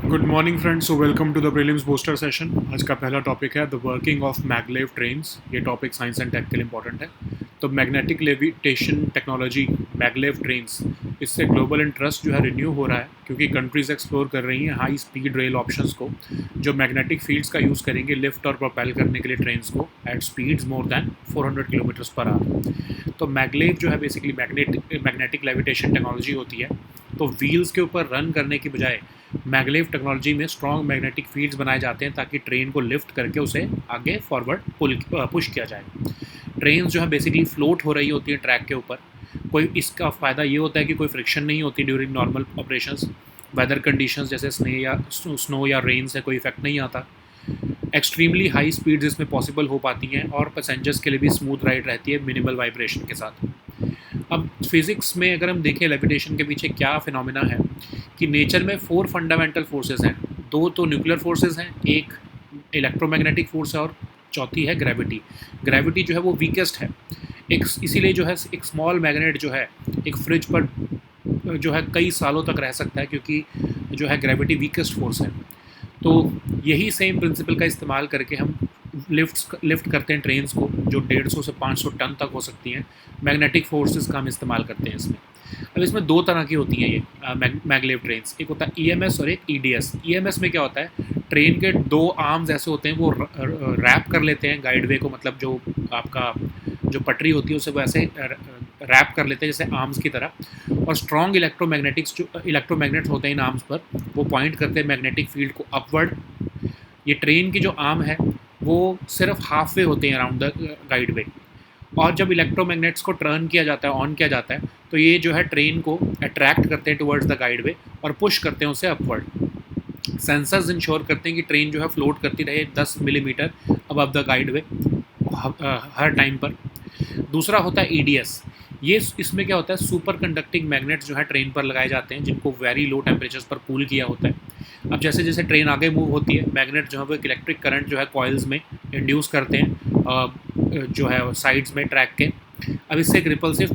Good morning friends, so welcome to the prelims booster session. आज का पहला topic है the working of maglev trains. ये topic science and tech के लिए इंपॉर्टेंट है। तो magnetic levitation technology maglev trains, इससे ग्लोबल इंटरेस्ट जो है रिन्यू हो रहा है क्योंकि कंट्रीज़ एक्सप्लोर कर रही हैं हाई स्पीड रेल ऑप्शंस को जो मैग्नेटिक फील्ड्स का यूज़ करेंगे लिफ्ट और प्रोपेल करने के लिए ट्रेन्स को at speeds more than 400 kilometres per hour. तो मैगलेव जो है बेसिकली मैग्नेटिक लेविटेशन टेक्नोलॉजी होती है। तो व्हील्स के ऊपर रन करने की बजाय मैगलेव टेक्नोलॉजी में स्ट्रॉन्ग मैग्नेटिक फील्ड्स बनाए जाते हैं ताकि ट्रेन को लिफ्ट करके उसे आगे फॉरवर्ड पुश किया जाए। ट्रेन जो है बेसिकली फ्लोट हो रही होती है ट्रैक के ऊपर। कोई इसका फ़ायदा ये होता है कि कोई फ्रिक्शन नहीं होती during normal operations. Weather conditions जैसे स्नो या रेन से कोई इफेक्ट नहीं आता। एक्सट्रीमली हाई स्पीड्स इसमें पॉसिबल हो पाती हैं और पैसेंजर्स के लिए भी स्मूथ राइड रहती है मिनिमल वाइब्रेशन के साथ। अब फिज़िक्स में अगर हम देखें लेविटेशन के पीछे क्या फिनोमेना है कि नेचर में 4 फंडामेंटल फोर्सेस हैं। 2 तो न्यूक्लियर फोर्सेस हैं, एक इलेक्ट्रोमैग्नेटिक फोर्स है और चौथी है ग्रेविटी। ग्रेविटी जो है वो वीकेस्ट है। इसीलिए जो है एक स्मॉल मैग्नेट जो है एक फ्रिज पर जो है कई सालों तक रह सकता है क्योंकि जो है ग्रेविटी वीकेस्ट फोर्स है। तो यही सेम प्रिंसिपल का इस्तेमाल करके हम लिफ्ट करते हैं ट्रेन्स को जो 150 से 500 टन तक हो सकती हैं। मैग्नेटिक फोर्सेस का हम इस्तेमाल करते हैं इसमें। अब इसमें 2 तरह की होती हैं ये मैगलेव ट्रेन्स। एक होता है ईएमएस और एक ईडीएस। ईएमएस में क्या होता है, ट्रेन के 2 आर्म्स ऐसे होते हैं वो रैप कर लेते हैं गाइडवे को, मतलब जो आपका जो पटरी होती है उसे वो ऐसे रैप कर लेते हैं जैसे आर्म्स की तरह। और स्ट्रॉन्ग इलेक्ट्रोमैग्नेट्स होते हैं इन आर्म्स पर, वो पॉइंट करते हैं मैग्नेटिक फील्ड को अपवर्ड। ये ट्रेन की जो आर्म है वो सिर्फ हाफ वे होते हैं अराउंड द गाइडवे। और जब इलेक्ट्रोमैग्नेट्स को टर्न किया जाता है, ऑन किया जाता है, तो ये जो है ट्रेन को अट्रैक्ट करते हैं टुवर्ड्स द गाइडवे और पुश करते हैं उसे अपवर्ड। सेंसर्स इंश्योर करते हैं कि ट्रेन जो है फ्लोट करती रहे 10 millimetre above the guideway her time पर। दूसरा होता है ईडीएस। ये इसमें क्या होता है, सुपर कंडक्टिंग मैग्नेट्स जो है ट्रेन पर लगाए जाते हैं जिनको वेरी लो टेम्परेचर्स पर कूल किया होता है। अब जैसे जैसे ट्रेन आगे मूव होती है, मैग्नेट जो है वो एक इलेक्ट्रिक करंट जो है कॉइल्स में इंड्यूस करते हैं जो है साइड्स में ट्रैक के। अब इससे एक रिपल्सिव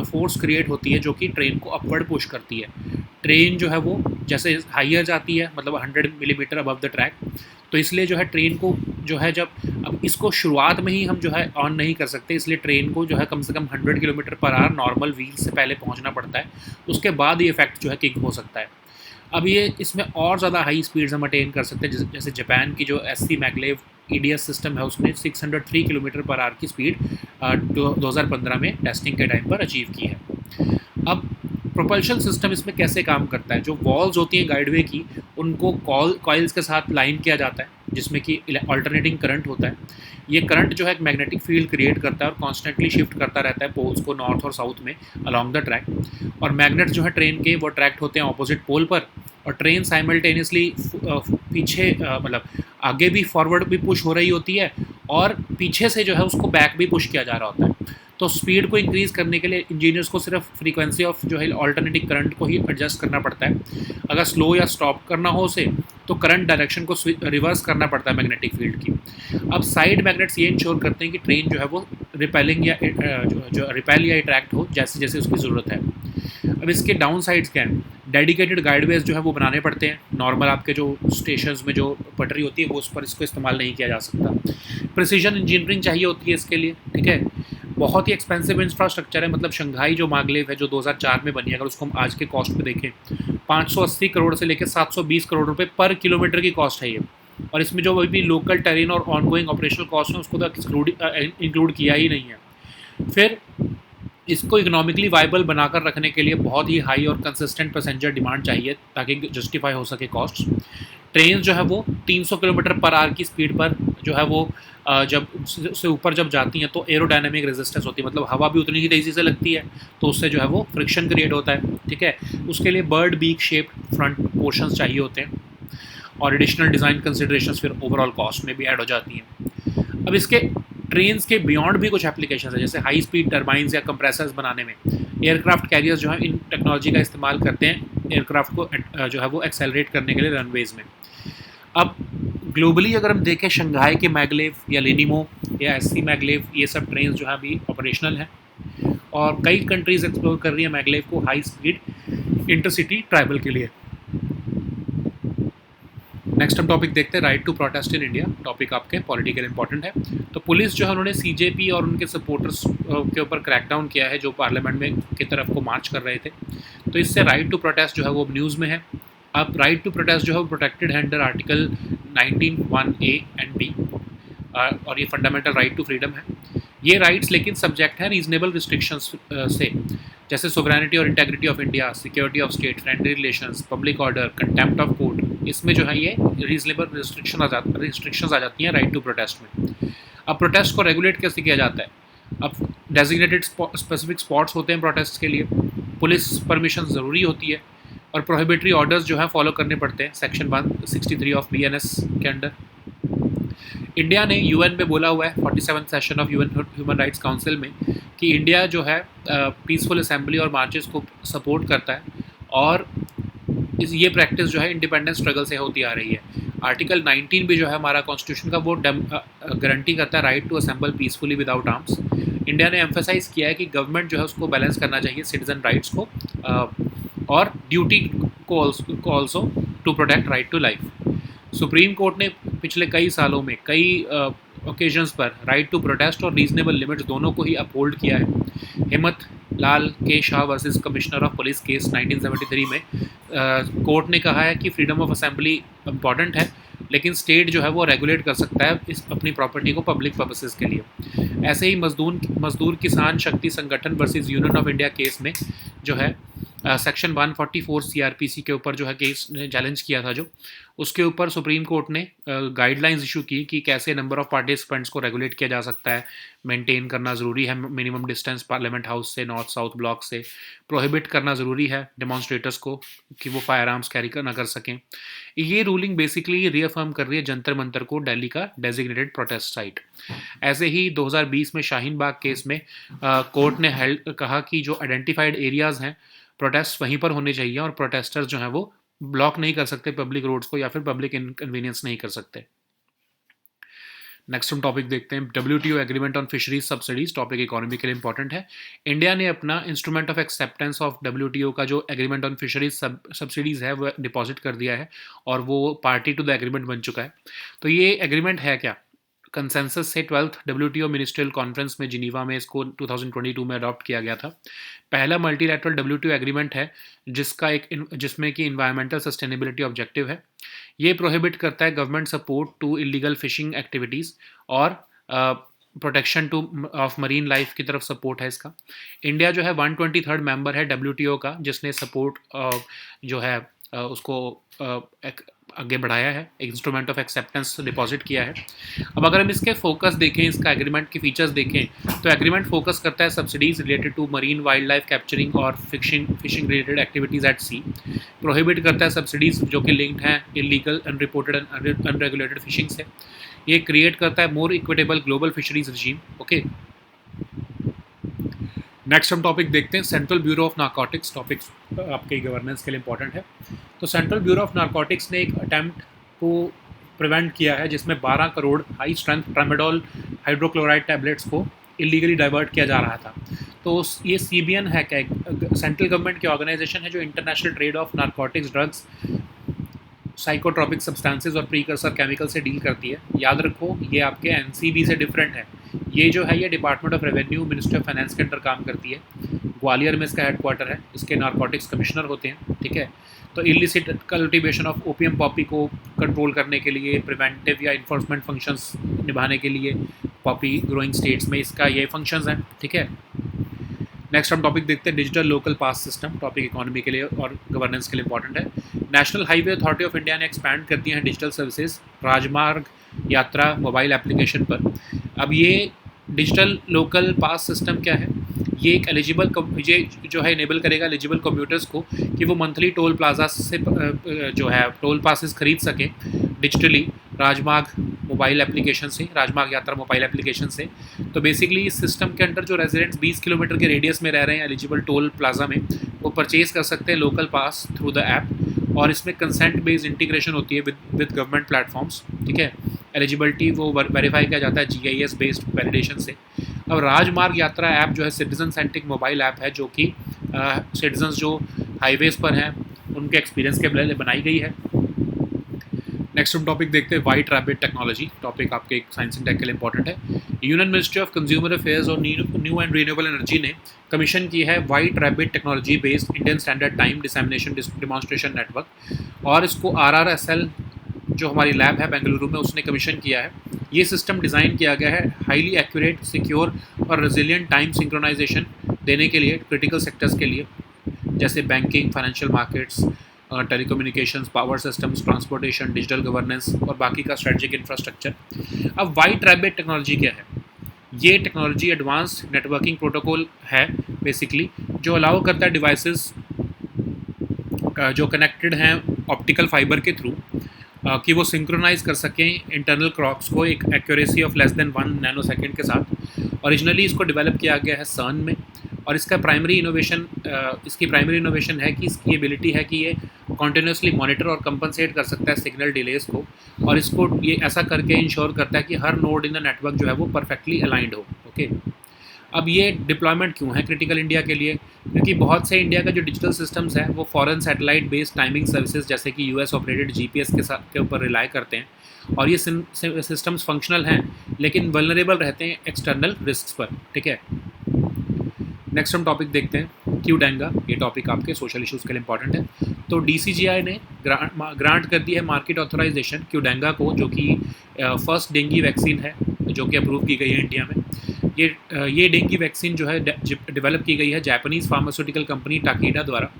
फोर्स क्रिएट होती है जो कि ट्रेन को अपवर्ड पुश करती है। ट्रेन जो है वो जैसे हाइयर जाती है, मतलब 100 मिलीमीटर अबव द ट्रैक, तो इसलिए जो है ट्रेन को जो है जब अब इसको शुरुआत में ही हम जो है ऑन नहीं कर सकते, इसलिए ट्रेन को जो है कम से कम 100 kilometre per hour normal wheel से पहले पहुंचना पड़ता है। उसके बाद ये इफेक्ट जो है किक हो सकता है। अब ये इसमें और ज़्यादा हाई स्पीड्स हम अटेन कर सकते हैं। जैसे जापान की जो एससी मैगलेव ईडीएस सिस्टम है उसने 603 किलोमीटर पर आवर की स्पीड 2015 में टेस्टिंग के टाइम पर अचीव की है। अब प्रोपल्शन सिस्टम इसमें कैसे काम करता है, जो वॉल्स होती हैं गाइडवे की उनको कॉइल्स के साथ लाइन किया जाता है जिसमें कि अल्टरनेटिंग करंट होता है। ये करंट जो है एक मैग्नेटिक फील्ड क्रिएट करता है और कॉन्स्टेंटली शिफ्ट करता रहता है पोल्स को नॉर्थ और साउथ में अलॉन्ग द ट्रैक। और मैग्नेट जो है ट्रेन के वो अट्रैक्ट होते हैं ऑपोजिट पोल पर और ट्रेन साइमल्टेनियसली पीछे मतलब आगे भी फॉरवर्ड भी पुश हो रही होती है और पीछे से जो है उसको बैक भी पुश किया जा रहा होता है। तो स्पीड को इंक्रीज़ करने के लिए इंजीनियर्स को सिर्फ फ्रीक्वेंसी ऑफ जो है ऑल्टरनेटिंग करंट को ही एडजस्ट करना पड़ता है। अगर स्लो या स्टॉप करना हो उसे तो करंट डायरेक्शन को रिवर्स करना पड़ता है मैग्नेटिक फील्ड की। अब साइड मैग्नेट्स ये इंश्योर करते हैं कि ट्रेन जो है वो रिपेलिंग या जो रिपेल या अट्रैक्ट हो जैसे जैसे उसकी ज़रूरत है। अब इसके डाउन साइड्स क्या हैं, डेडिकेटेड गाइडवेज जो है वो बनाने पड़ते हैं। नॉर्मल आपके जो स्टेशंस में जो पटरी होती है वो उस पर इसको इस्तेमाल नहीं किया जा सकता। प्रिसीजन इंजीनियरिंग चाहिए होती है इसके लिए, ठीक है। बहुत ही एक्सपेंसिव इंफ्रास्ट्रक्चर है, मतलब शंघाई जो मैगलेव है जो 2004 में बनी है, अगर उसको हम आज के कॉस्ट पे देखें 580 करोड़ से लेकर 720 करोड़ रुपए पर किलोमीटर की कॉस्ट है ये। और इसमें जो भी लोकल टेरेन और ऑनगोइंग ऑपरेशनल कॉस्ट है उसको तो इंक्लूड किया ही नहीं है। फिर इसको इकोनॉमिकली वाइबल बनाकर रखने के लिए बहुत ही हाई और कंसिस्टेंट पैसेंजर डिमांड चाहिए ताकि जस्टिफाई हो सके कॉस्ट। ट्रेन जो है वो 300 किलोमीटर पर आवर की स्पीड पर जो है वो जब से ऊपर जब जाती हैं तो एरोडायनेमिक रेजिस्टेंस होती है, मतलब हवा भी उतनी ही तेज़ी से लगती है तो उससे जो है वो फ्रिक्शन क्रिएट होता है, ठीक है। उसके लिए bird beak shaped front portions चाहिए होते हैं और एडिशनल डिज़ाइन कंसिडरेशंस फिर ओवरऑल कॉस्ट में भी ऐड हो जाती हैं। अब इसके ट्रेन्स के बियॉन्ड भी कुछ एप्लीकेशंस है, जैसे हाई स्पीड टर्बाइंस या कंप्रेसर्स बनाने में। एयरक्राफ्ट कैरियर्स जो है इन टेक्नोलॉजी का इस्तेमाल करते हैं एयरक्राफ्ट को जो है वो एक्सेलरेट करने के लिए रनवेज में। अब ग्लोबली अगर हम देखें शंघाई के मैगलेव या लिनिमो या एससी मैगलेव, ये सब ट्रेन जो है अभी ऑपरेशनल हैं और कई कंट्रीज़ एक्सप्लोर कर रही है मैगलेव को हाई स्पीड इंटरसिटी ट्रैवल के लिए। नेक्स्ट हम टॉपिक देखते हैं right to protest in India. Topic आपके पॉलिटिकल इंपॉर्टेंट है। तो पुलिस जो है उन्होंने सीजेपी और उनके सपोर्टर्स के ऊपर क्रैकडाउन किया है जो पार्लियामेंट में की तरफ को मार्च कर रहे थे। तो इससे राइट टू प्रोटेस्ट जो है वो न्यूज़ में है। अब राइट टू प्रोटेस्ट जो है वो प्रोटेक्टेड है under article 19(1)(a) and B और ये फंडामेंटल राइट टू फ्रीडम है। ये राइट्स लेकिन सब्जेक्ट है रीजनेबल रिस्ट्रिक्शंस से, जैसे सोवरेनिटी और integrity of India, security of state, friendly relations, public order, contempt of court. इसमें जो है ये रीजनेबल रिस्ट्रिक्शंस आ जाती हैं राइट टू प्रोटेस्ट में। अब प्रोटेस्ट को रेगुलेट कैसे किया जाता है? अब डेजिग्नेटेड स्पेसिफिक स्पॉट्स होते हैं प्रोटेस्ट के लिए, पुलिस परमिशन ज़रूरी होती है और प्रोहिबिटरी ऑर्डर्स जो है फॉलो करने पड़ते हैं सेक्शन 163 ऑफ BNS के अंडर। इंडिया ने यूएन में बोला हुआ है 47th session of UN human rights council में कि इंडिया जो है पीसफुल असेंबली और मार्चेस को सपोर्ट करता है और ये प्रैक्टिस जो है इंडिपेंडेंस स्ट्रगल से होती आ रही है। आर्टिकल 19 भी जो है हमारा कॉन्स्टिट्यूशन का वो गारंटी करता है right to assemble peacefully without arms. India ने एम्फेसाइज किया है कि गवर्नमेंट जो है उसको बैलेंस करना चाहिए सिटीजन राइट्स को और ड्यूटी को also to protect right to life. Supreme court ने पिछले कई सालों में कई ओकेजन्स पर राइट टू प्रोटेस्ट और रीजनेबल लिमिट्स दोनों को ही अपहोल्ड किया है। Himmat Lal K Shah versus commissioner of police case 1973 में कोर्ट ने कहा है कि फ्रीडम ऑफ असेंबली इम्पॉर्टेंट है लेकिन स्टेट जो है वो रेगुलेट कर सकता है इस अपनी प्रॉपर्टी को पब्लिक पर्पसेस के लिए। ऐसे ही मजदूर किसान शक्ति संगठन versus union of India case में जो है सेक्शन 144 CRPC के ऊपर जो है केस ने चैलेंज किया था, जो उसके ऊपर सुप्रीम कोर्ट ने गाइडलाइंस इशू की कि कैसे नंबर ऑफ पार्टिसिपेंट्स को रेगुलेट किया जा सकता है, मेंटेन करना ज़रूरी है मिनिमम डिस्टेंस पार्लियामेंट हाउस से, नॉर्थ साउथ ब्लॉक से, प्रोहिबिट करना ज़रूरी है डेमोन्स्ट्रेटर्स को कि वो फायर आर्म्स कैरी ना कर सकें। ये रूलिंग बेसिकली रीअफर्म कर रही है जंतर मंतर को दिल्ली का डेजिग्नेटेड प्रोटेस्ट साइट। ऐसे ही 2020 में शाहीन बाग केस में कोर्ट ने कहा कि जो आइडेंटिफाइड एरियाज़ हैं प्रोटेस्ट वहीं पर होने चाहिए और प्रोटेस्टर्स जो हैं वो ब्लॉक नहीं कर सकते पब्लिक रोड्स को या फिर पब्लिक इनकन्वीनियंस नहीं कर सकते। नेक्स्ट हम टॉपिक देखते हैं WTO agreement on fisheries subsidies. Topic economy के लिए इंपॉर्टेंट है। इंडिया ने अपना instrument of acceptance of WTO का जो एग्रीमेंट ऑन फिशरीज सब्सिडीज है वो डिपॉजिट कर दिया है और वो पार्टी टू द एग्रीमेंट बन चुका है। तो ये एग्रीमेंट है क्या? कंसेंसस से 12th WTO मिनिस्ट्रियल कॉन्फ्रेंस में जिनीवा में इसको 2022 में अडॉप्ट किया गया था। पहला मल्टीलैटरल WTO एग्रीमेंट है जिसमें कि इन्वायरमेंटल सस्टेनेबिलिटी ऑब्जेक्टिव है। ये प्रोहिबिट करता है government support to illegal fishing activities और protection to of marine life की तरफ सपोर्ट है इसका। इंडिया जो है 123rd मेंबर है WTO का, जिसने सपोर्ट जो है उसको आगे बढ़ाया है, इंस्ट्रूमेंट ऑफ एक्सेप्टेंस डिपॉजिट किया है। अब अगर हम इसके फोकस देखें, इसका एग्रीमेंट के फीचर्स देखें तो एग्रीमेंट फोकस करता है subsidies related to marine wildlife capturing और fishing related activities at sea. Prohibit करता है सब्सिडीज जो कि लिंक्ड हैं illegal unreported and unregulated fishing से। ये क्रिएट करता है more equitable global fisheries regime. Okay, next हम टॉपिक देखते हैं central bureau of narcotics. Topic आपके गवर्नेंस के लिए इंपॉर्टेंट है। तो सेंट्रल ब्यूरो ऑफ नारकोटिक्स ने एक अटैम्प्ट को प्रिवेंट किया है जिसमें 12 crore high strength tramadol hydrochloride tablets को इलीगली डाइवर्ट किया जा रहा था। तो ये CBN है क्या? सेंट्रल गवर्नमेंट की ऑर्गेनाइजेशन है जो international trade off narcotics, drugs, psychotropic substances और प्रीकर्सर केमिकल से डील करती है। याद रखो ये आपके NCB से डिफरेंट है। ये जो है ये department of revenue, ministry of finance के अंडर काम करती है। ग्वालियर में इसका हेडक्वार्टर है। इसके नारकोटिक्स कमिश्नर होते हैं, ठीक है। तो illicit cultivation of opium Poppy को कंट्रोल करने के लिए, प्रिवेंटिव या इन्फोर्समेंट फंक्शंस निभाने के लिए पॉपी ग्रोइंग स्टेट्स में इसका ये फंक्शंस हैं, ठीक है। नेक्स्ट हम टॉपिक देखते हैं डिजिटल लोकल पास सिस्टम। टॉपिक इकोनॉमी के लिए और गवर्नेंस के लिए इंपॉर्टेंट है। National highway authority of India ने एक्सपैंड कर दी हैं डिजिटल सर्विसेज राजमार्ग यात्रा मोबाइल एप्लीकेशन पर। अब ये डिजिटल लोकल पास सिस्टम क्या है? ये एक एलिजिबल ये जो है इनेबल करेगा एलिजिबल कम्यूटर्स को कि वो मंथली टोल प्लाजा से जो है टोल पासेस खरीद सकें डिजिटली राजमार्ग मोबाइल एप्लीकेशन से, राजमार्ग यात्रा मोबाइल एप्लीकेशन से। तो बेसिकली इस सिस्टम के अंडर जो रेजिडेंट्स 20 किलोमीटर के रेडियस में रह रहे हैं एलिजिबल टोल प्लाजा में, वो परचेज कर सकते हैं local pass through the app और इसमें कंसेंट बेस्ड इंटीग्रेशन होती है विद गवर्नमेंट प्लेटफॉर्म्स, ठीक है। एलिजिबिलिटी वो वेरीफाई किया जाता है GIS बेस्ड वैलिडेशन से। अब राजमार्ग यात्रा ऐप जो है सिटीजन सेंट्रिक मोबाइल ऐप है जो कि सिटीजन्स जो हाईवेज़ पर हैं उनके एक्सपीरियंस के लिए बनाई गई है। नेक्स्ट हम टॉपिक देखते हैं वाइट रैबिट टेक्नोलॉजी। टॉपिक आपके साइंस एंड टेक के लिए इंपॉर्टेंट है। Union ministry of consumer affairs और न्यू एंड रिन्यूएबल एनर्जी ने कमीशन की है white rabbit technology based Indian standard time dissemination demonstration network, और इसको RRSL जो हमारी लैब है बेंगलुरु में उसने कमीशन किया है। ये सिस्टम डिज़ाइन किया गया है हाईली एक्यूरेट, सिक्योर और रेजिलिएंट टाइम सिंक्रोनाइजेशन देने के लिए क्रिटिकल सेक्टर्स के लिए, जैसे banking, financial markets, telecommunications, power systems, transportation, digital governance और बाकी का स्ट्रेटजिक इंफ्रास्ट्रक्चर। अब वाइट रैबिट टेक्नोलॉजी क्या है? ये टेक्नोलॉजी एडवांस नेटवर्किंग प्रोटोकॉल है बेसिकली, जो अलाउ करता है डिवाइसेस जो कनेक्टेड हैं ऑप्टिकल फाइबर के थ्रू कि वो सिंक्रोनाइज कर सकें इंटरनल क्लॉक्स को एक accuracy of less than 1 nano second के साथ। ओरिजिनली इसको डेवलप किया गया है CERN में, और इसकी प्राइमरी इनोवेशन है कि इसकी एबिलिटी है कि ये कॉन्टिन्यूसली मॉनिटर और कंपनसेट कर सकता है सिग्नल डिलेज को, और इसको ये ऐसा करके इंश्योर करता है कि हर नोड इन द नेटवर्क जो है वो परफेक्टली अलाइंड हो। ओके, अब ये डिप्लॉयमेंट क्यों है क्रिटिकल इंडिया के लिए? क्योंकि बहुत से इंडिया का जो डिजिटल सिस्टम्स हैं वो foreign satellite based timing services जैसे कि US ऑपरेटेड GPS के ऊपर रिलाई करते हैं, और ये सिस्टम्स फंक्शनल हैं लेकिन वल्नरेबल रहते हैं एक्सटर्नल रिस्क पर। ठीक है, नेक्स्ट हम टॉपिक देखते हैं क्यूडेंगा। ये टॉपिक आपके सोशल इश्यूज़ के लिए इंपॉर्टेंट है। तो DCGI ने ग्रांट कर दी है मार्केट ऑथराइजेशन क्यूडेंगा को, जो कि फर्स्ट डेंगी वैक्सीन है जो कि अप्रूव की गई है इंडिया में। ये डेंगी वैक्सीन जो है डेवलप की गई है जापानीज़ फार्मास्यूटिकल कंपनी टाकीडा द्वारा।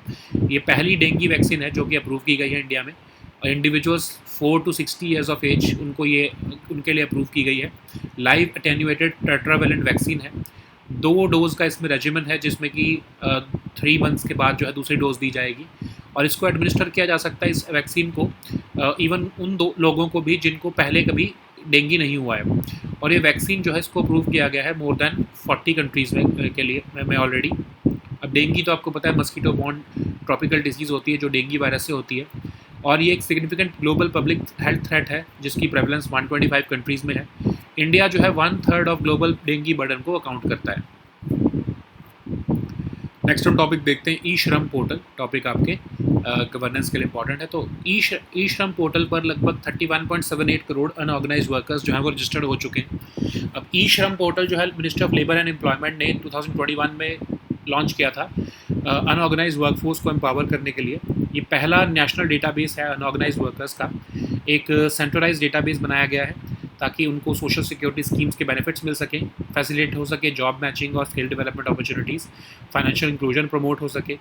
ये पहली डेंगी वैक्सीन है जो कि अप्रूव की गई है इंडिया में। Individuals 4 to 60 years of age उनके लिए अप्रूव की गई है। लाइव अटेन्यूएटेड टेट्रावेलेंट वैक्सीन है। 2 डोज का इसमें रेजिमेंट है, जिसमें कि 3 मंथ्स के बाद जो है दूसरी डोज दी जाएगी, और इसको एडमिनिस्टर किया जा सकता है इस वैक्सीन को इवन उन 2 लोगों को भी जिनको पहले कभी डेंगी नहीं हुआ है। और ये वैक्सीन जो है इसको अप्रूव किया गया है मोर देन 40 कंट्रीज़ के लिए में ऑलरेडी। अब डेंगी तो आपको पता है मस्कीटो बॉर्न ट्रॉपिकल डिजीज़ होती है जो डेंगी वायरस से होती है, और ये एक significant global public health threat है जिसकी प्रेवलेंस 125 कंट्रीज़ में है। इंडिया जो है 1/3 ऑफ ग्लोबल डेंगी बर्डन को अकाउंट करता है। नेक्स्ट हम टॉपिक देखते हैं ई श्रम पोर्टल। टॉपिक आपके गवर्नेंस के लिए इंपॉर्टेंट है। तो ई श्रम पोर्टल पर लगभग 31.78 करोड़ अनऑर्गेनाइज वर्कर्स जो हैं वो रजिस्टर्ड हो चुके हैं। अब ई श्रम पोर्टल जो है ministry of labour and employment ने 2021 में लॉन्च किया था अनऑर्गेनाइज वर्कफोर्स को एम्पावर करने के लिए। ये पहला नेशनल डेटाबेस है अनऑर्गेनाइज वर्कर्स का। एक सेंट्रलाइज डेटाबेस बनाया गया है ताकि उनको सोशल सिक्योरिटी स्कीम्स के बेनिफिट्स मिल सकें, फैसिलिटेट हो सके जॉब मैचिंग और skill development opportunities, financial inclusion promote हो सके।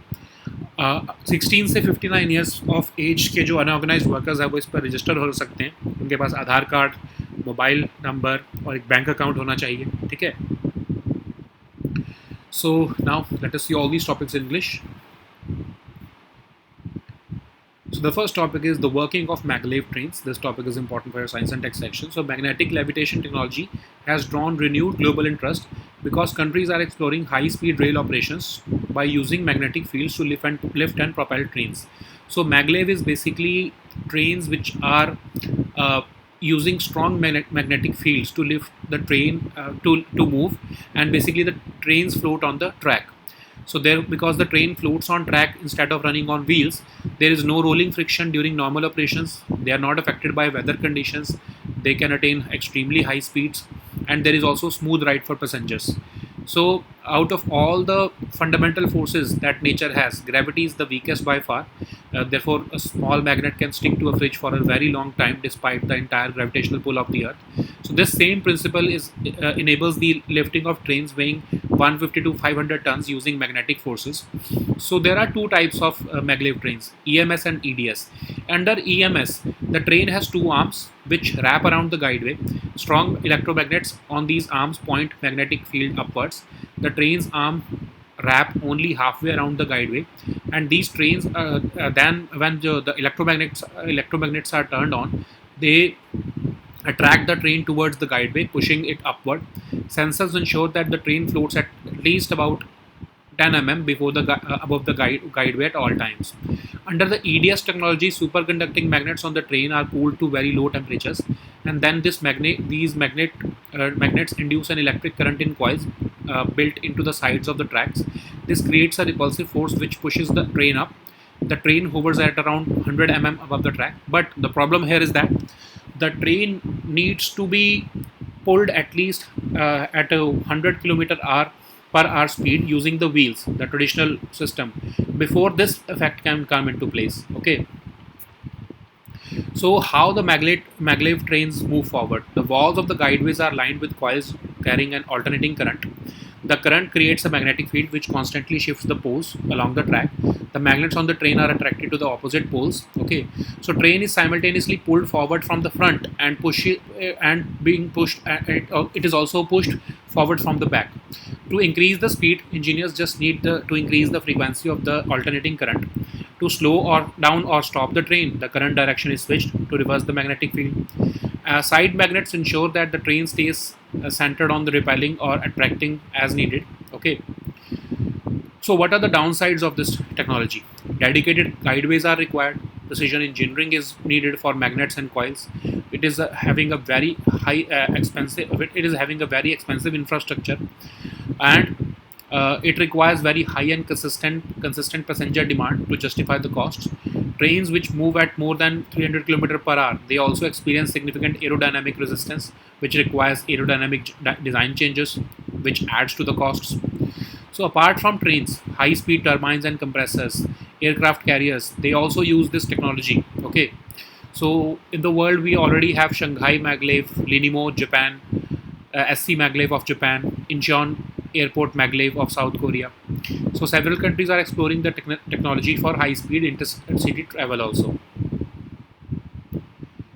16 से 59 ईयर्स ऑफ एज के जो अनऑर्गेनाइज वर्कर्स हैं वो इस पर रजिस्टर हो सकते हैं। उनके पास आधार कार्ड, मोबाइल नंबर और एक बैंक अकाउंट होना चाहिए। ठीक है, so now let us see all these topics in English. So the first topic is the working of maglev trains. This topic is important for your science and tech section. So magnetic levitation technology has drawn renewed global interest because countries are exploring high-speed rail operations by using magnetic fields to lift and propel trains. So maglev is basically trains which are using strong magnetic fields to lift the train to move, and basically the trains float on the track. So there, because the train floats on track instead of running on wheels, there is no rolling friction during normal operations. They are not affected by weather conditions. They can attain extremely high speeds, and there is also smooth ride for passengers. So out of all the fundamental forces that nature has, gravity is the weakest by far. Therefore, a small magnet can stick to a fridge for a very long time despite the entire gravitational pull of the earth. So this same principle enables the lifting of trains weighing 150 to 500 tons using magnetic forces. So there are two types of maglev trains, EMS and EDS. Under EMS, the train has two arms which wrap around the guideway. Strong electromagnets on these arms point magnetic field upwards. The train's arm wrap only halfway around the guideway, and these trains then when the electromagnets are turned on, they attract the train towards the guideway, pushing it upward. Sensors ensure that the train floats at least about 10 mm above the guideway at all times. Under the EDS technology, superconducting magnets on the train are cooled to very low temperatures, and then these magnets induce an electric current in coils built into the sides of the tracks. This creates a repulsive force which pushes the train up. the train hovers at around 100 above the track. But the problem here is that the train needs to be pulled at least at a 100 km/h per hour speed using the wheels, the traditional system, before this effect can come into place. Okay. So how the maglev trains move forward? The walls of the guideways are lined with coils carrying an alternating current. The current creates a magnetic field which constantly shifts the poles along the track. The magnets on the train are attracted to the opposite poles. Okay, so train is simultaneously pulled forward from the front and being pushed. It is also pushed forward from the back. To increase the speed, engineers just need to increase the frequency of the alternating current. To slow or down or stop the train, the current direction is switched to reverse the magnetic field. Side magnets ensure that the train stays centered on the repelling or attracting as needed. Okay. So what are the downsides of this technology? Dedicated guideways are required. Precision engineering is needed for magnets and coils. It is having a very expensive. It is having a very expensive infrastructure, and it requires very high and consistent passenger demand to justify the costs. Trains which move at more than 300 km/h, they also experience significant aerodynamic resistance, which requires aerodynamic design changes, which adds to the costs. So apart from trains, high-speed turbines and compressors, aircraft carriers, they also use this technology. Okay. So in the world, we already have Shanghai Maglev, Linimo, Japan, SC Maglev of Japan, Incheon Airport Maglev of South Korea. So several countries are exploring the technology for high-speed intercity travel also.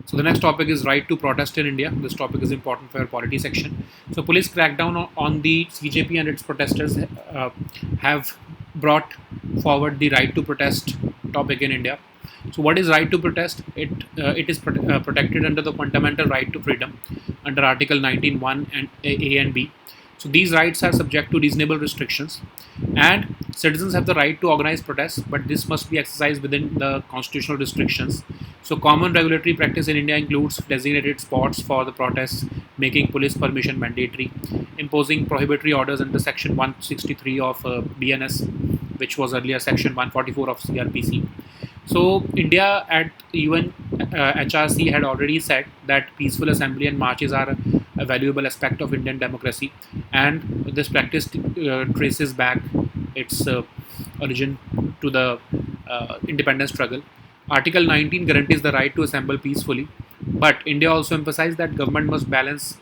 So the next topic is right to protest in India. This topic is important for your polity section. So police crackdown on the CJP and its protesters have brought forward the right to protest topic in India. So what is right to protest? It is protected under the fundamental right to freedom under Article 19(1) and A and B. So these rights are subject to reasonable restrictions, and citizens have the right to organize protests, but this must be exercised within the constitutional restrictions. So common regulatory practice in India includes designated spots for the protests, making police permission mandatory, imposing prohibitory orders under Section 163 of BNS, which was earlier Section 144 of CRPC. So India at UN HRC had already said that peaceful assembly and marches are a valuable aspect of Indian democracy, and this practice traces back its origin to the independence struggle. Article 19 guarantees the right to assemble peacefully, but India also emphasized that government must balance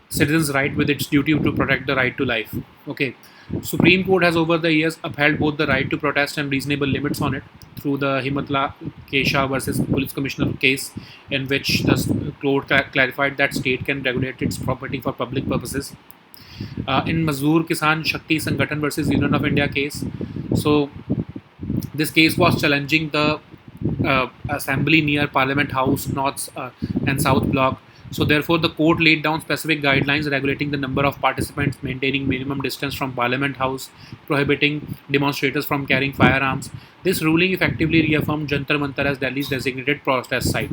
citizens' right with its duty to protect the right to life. Okay. Supreme Court has over the years upheld both the right to protest and reasonable limits on it through the Himatla Kesha versus Police Commissioner case, in which the court clarified that state can regulate its property for public purposes. In Mazdoor Kisan Shakti Sangathan versus Union of India case, so this case was challenging the assembly near Parliament House, North and South Block. So therefore, the court laid down specific guidelines regulating the number of participants, maintaining minimum distance from Parliament House, prohibiting demonstrators from carrying firearms. This ruling effectively reaffirmed Jantar Mantar as Delhi's designated protest site.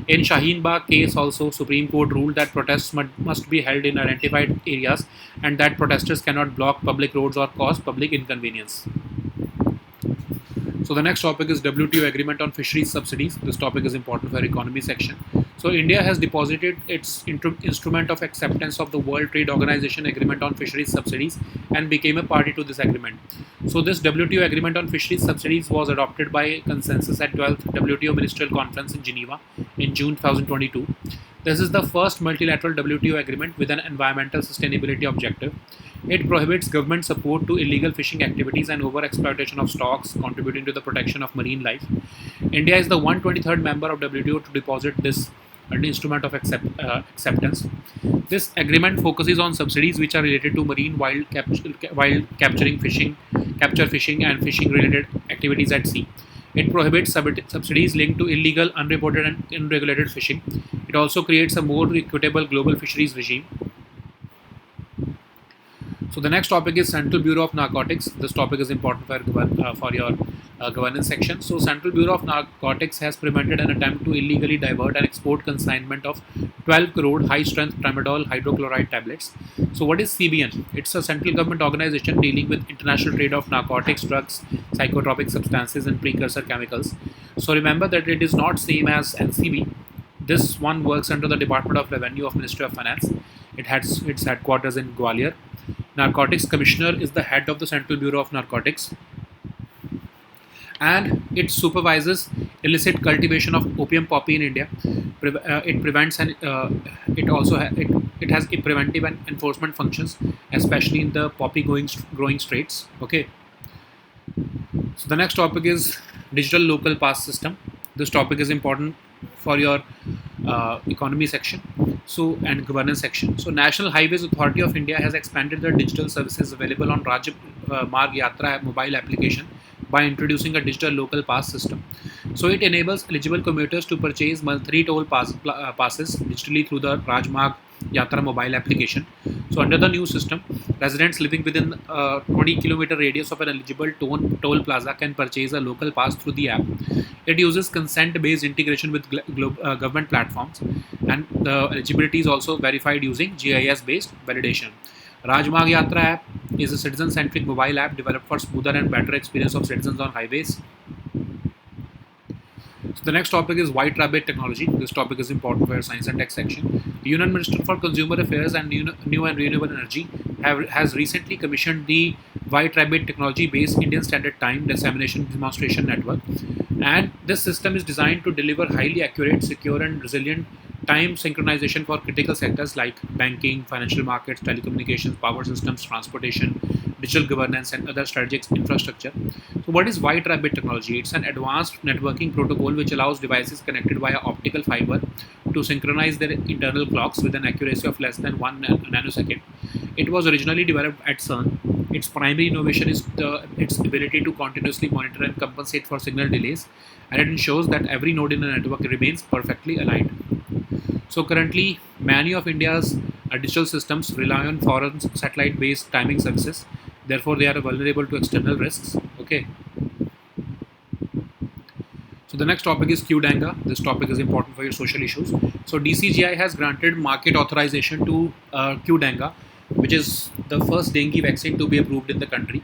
In Shaheen Bagh case also, Supreme Court ruled that protests must be held in identified areas and that protesters cannot block public roads or cause public inconvenience. So the next topic is WTO Agreement on Fisheries Subsidies. This topic is important for economy section. So India has deposited its instrument of acceptance of the World Trade Organization Agreement on Fisheries Subsidies and became a party to this agreement. So this WTO Agreement on Fisheries Subsidies was adopted by consensus at 12th WTO Ministerial Conference in Geneva in June 2022. This is the first multilateral WTO agreement with an environmental sustainability objective. It prohibits government support to illegal fishing activities and over-exploitation of stocks, contributing to the protection of marine life. India is the 123rd member of WTO to deposit this instrument of acceptance. This agreement focuses on subsidies which are related to marine wild capture fishing and fishing-related activities at sea. It prohibits subsidies linked to illegal, unreported and unregulated fishing. It also creates a more equitable global fisheries regime. So the next topic is Central Bureau of Narcotics. This topic is important for your governance section. So Central Bureau of Narcotics has prevented an attempt to illegally divert and export consignment of 12 crore high-strength tramadol hydrochloride tablets. So what is CBN? It's a central government organization dealing with international trade of narcotics, drugs, psychotropic substances and precursor chemicals. So remember that it is not same as NCB. This one works under the Department of Revenue of Ministry of Finance. It has its headquarters in Gwalior. Narcotics Commissioner is the head of the Central Bureau of Narcotics, and it supervises illicit cultivation of opium poppy in India. It prevents and it has a preventive and enforcement functions, especially in the poppy growing states. Okay. So the next topic is digital local pass system. This topic is important for your economy section and governance section. So National Highways Authority of India has expanded the digital services available on Rajya Marg Yatra mobile application by introducing a digital local pass system. So it enables eligible commuters to purchase monthly toll passes digitally through the Rajmarg Yatra mobile application. So under the new system, residents living within a 20-kilometer radius of an eligible toll plaza can purchase a local pass through the app. It uses consent-based integration with government platforms, and the eligibility is also verified using GIS-based validation. Rajmarg Yatra app is a citizen-centric mobile app developed for smoother and better experience of citizens on highways. So the next topic is White Rabbit technology. This topic is important for your science and tech section. The Union Minister for Consumer Affairs and New and Renewable Energy has recently commissioned the White Rabbit technology-based Indian Standard Time Dissemination Demonstration Network. And this system is designed to deliver highly accurate, secure and resilient time synchronization for critical sectors like banking, financial markets, telecommunications, power systems, transportation, digital governance and other strategic infrastructure. So what is White Rabbit technology? It's an advanced networking protocol which allows devices connected via optical fiber to synchronize their internal clocks with an accuracy of less than 1 nanosecond. It was originally developed at CERN. Its primary innovation is its ability to continuously monitor and compensate for signal delays, and it ensures that every node in a network remains perfectly aligned. So currently, many of India's digital systems rely on foreign satellite-based timing services. Therefore, they are vulnerable to external risks. Okay. So the next topic is Qdenga. This topic is important for your social issues. So DCGI has granted market authorization to Qdenga, which is the first dengue vaccine to be approved in the country.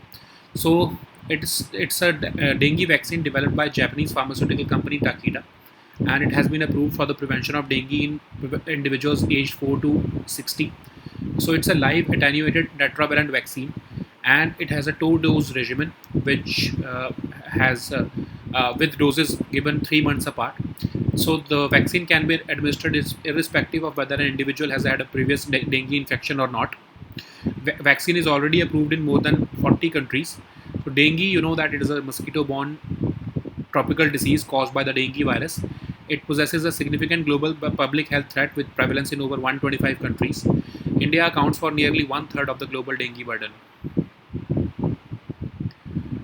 So it's a dengue vaccine developed by Japanese pharmaceutical company Takeda, and it has been approved for the prevention of dengue in individuals aged 4 to 60. So it's a live attenuated tetravalent vaccine, and it has a 2-dose regimen which has with doses given 3 months apart. So the vaccine can be administered irrespective of whether an individual has had a previous dengue infection or not. Vaccine is already approved in more than 40 countries. So dengue, you know that it is a mosquito-borne tropical disease caused by the dengue virus. It possesses a significant global public health threat with prevalence in over 125 countries. India accounts for nearly 1/3 of the global dengue burden.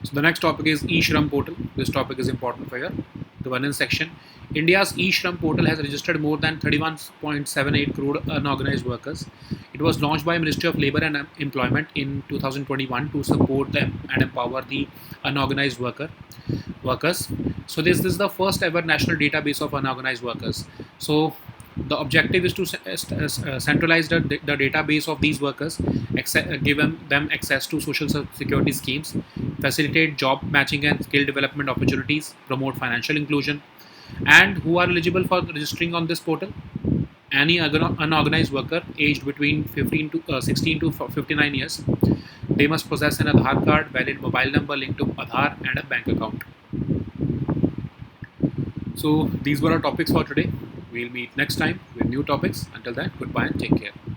So the next topic is eShram portal. This topic is important for your governance section. India's eShram portal has registered more than 31.78 crore unorganized workers. It was launched by Ministry of Labour and Employment in 2021 to support them and empower the unorganized workers. So this is the first ever national database of unorganized workers. So the objective is to centralize the database of these workers, give them access to social security schemes, facilitate job matching and skill development opportunities, promote financial inclusion. And who are eligible for registering on this portal? Any unorganized worker aged between 16 to 59 years. They must possess an Aadhaar card, valid mobile number linked to Aadhaar, and a bank account. So these were our topics for today. We'll meet next time with new topics. Until then, goodbye and take care.